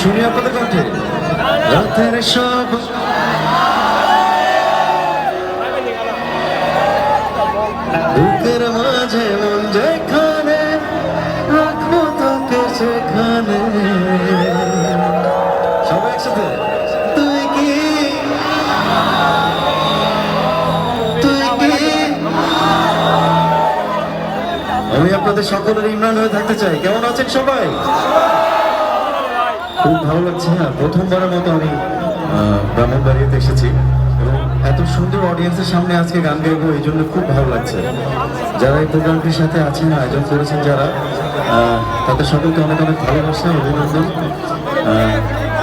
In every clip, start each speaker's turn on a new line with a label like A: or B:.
A: শুনি আপনাদের কণ্ঠে রাতের সব বুকের মাঝে মন যেখানে রাখবো তোকে সেখানে সবাই একসাথে তুই কি আমি আপনাদের সকলের ইমরান হয়ে থাকতে চাই। কেমন আছেন সবাই? খুব ভালো লাগছে। প্রথমবারের মতো আমি ব্রাহ্মণবাড়িয়াতে এসেছি এবং এত সুন্দর অডিয়েন্সের সামনে আজকে গান গাইবো, এই জন্য খুব ভালো লাগছে। যারা এই প্রোগ্রামটির সাথে আছেন, আয়োজন করেছেন যারা, তাদের সকলকে অনেক অনেক ভালোবাসা, অভিনন্দন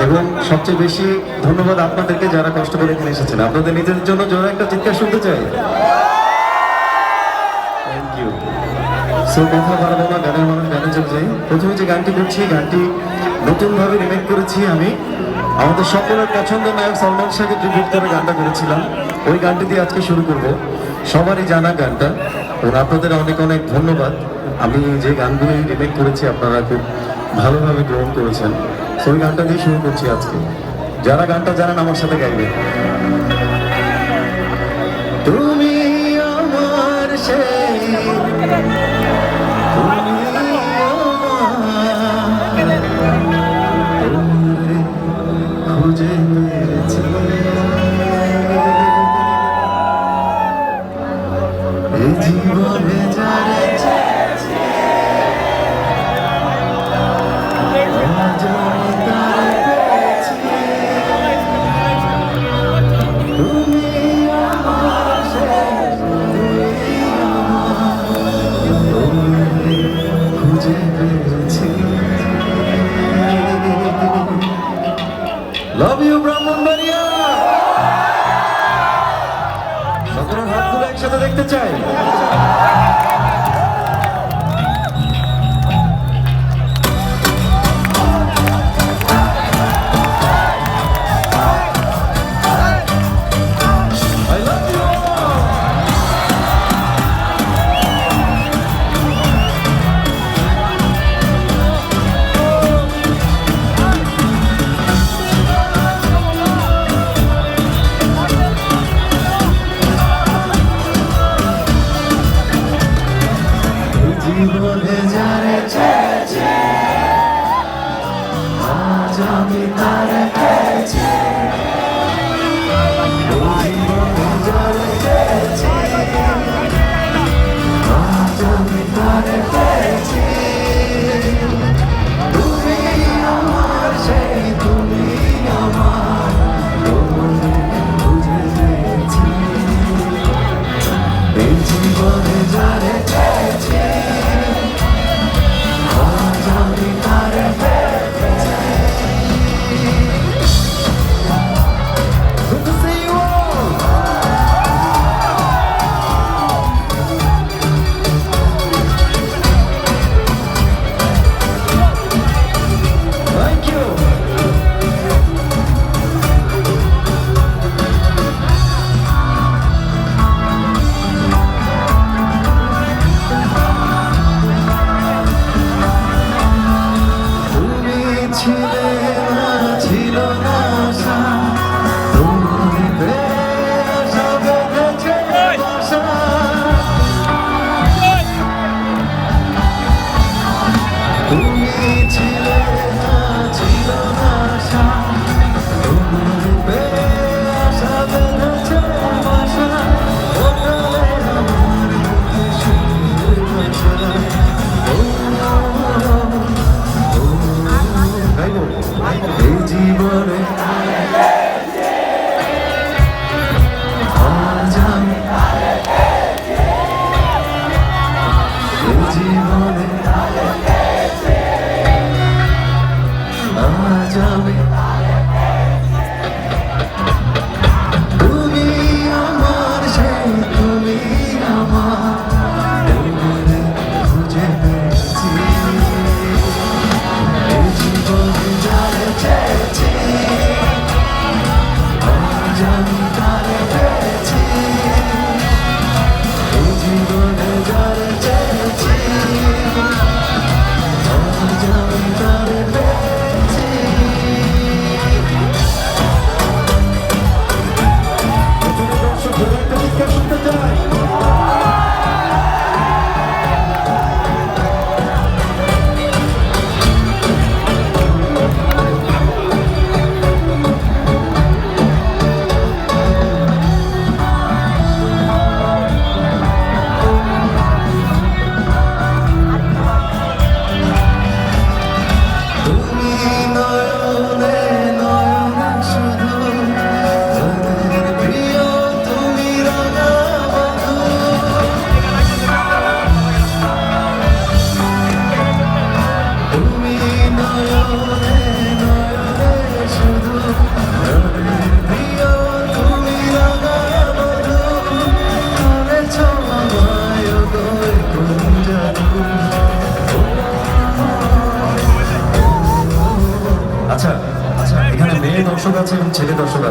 A: এবং সবচেয়ে বেশি ধন্যবাদ আপনাদেরকে যারা কষ্ট করে এখানে এসেছেন। আপনাদের নিজেদের জন্য জোরে একটা চিৎকার শুনতে চাই। Thank you. সো কথা বাড়াবো না, গানের মানুষ গানে চলে যাই। প্রথমে যে গানটি করছি, গানটি নতুনভাবে রিমেক করেছি আমি। আমাদের সকলের পছন্দের নায়ক সালমান শাহকে ট্রিবিউট করে গানটা করেছিলাম। ওই গানটি দিয়ে আজকে শুরু করব। সবারই জানা গানটা, এবং আপনাদের অনেক অনেক ধন্যবাদ। আমি যে গানগুলি রিমেক করেছি আপনারা খুব ভালোভাবে গ্রহণ করেছেন। সো ওই গানটা দিয়ে শুরু করছি আজকে। যারা গানটা জানেন আমার সাথে গাইবেন। তুমি আমার সেই খুঁজে পেয়েছি এই জীবনে যারে Love you, ব্রাহ্মণবাড়িয়া। সকলের হাতগুলো একসাথে দেখতে চাই। জীবনে যারে চেয়েছি আজ আমি তারে পেয়েছি। জীবনে যারে চেয়েছি আজ আমি তারে পেয়েছি। তুমি আমার সেই, তুমি আমার, তোমাকে খুঁজে পেয়েছি। এই জীবনে যারে চেয়েছি দর্শক আছে এবং ছেলে দর্শক আছে।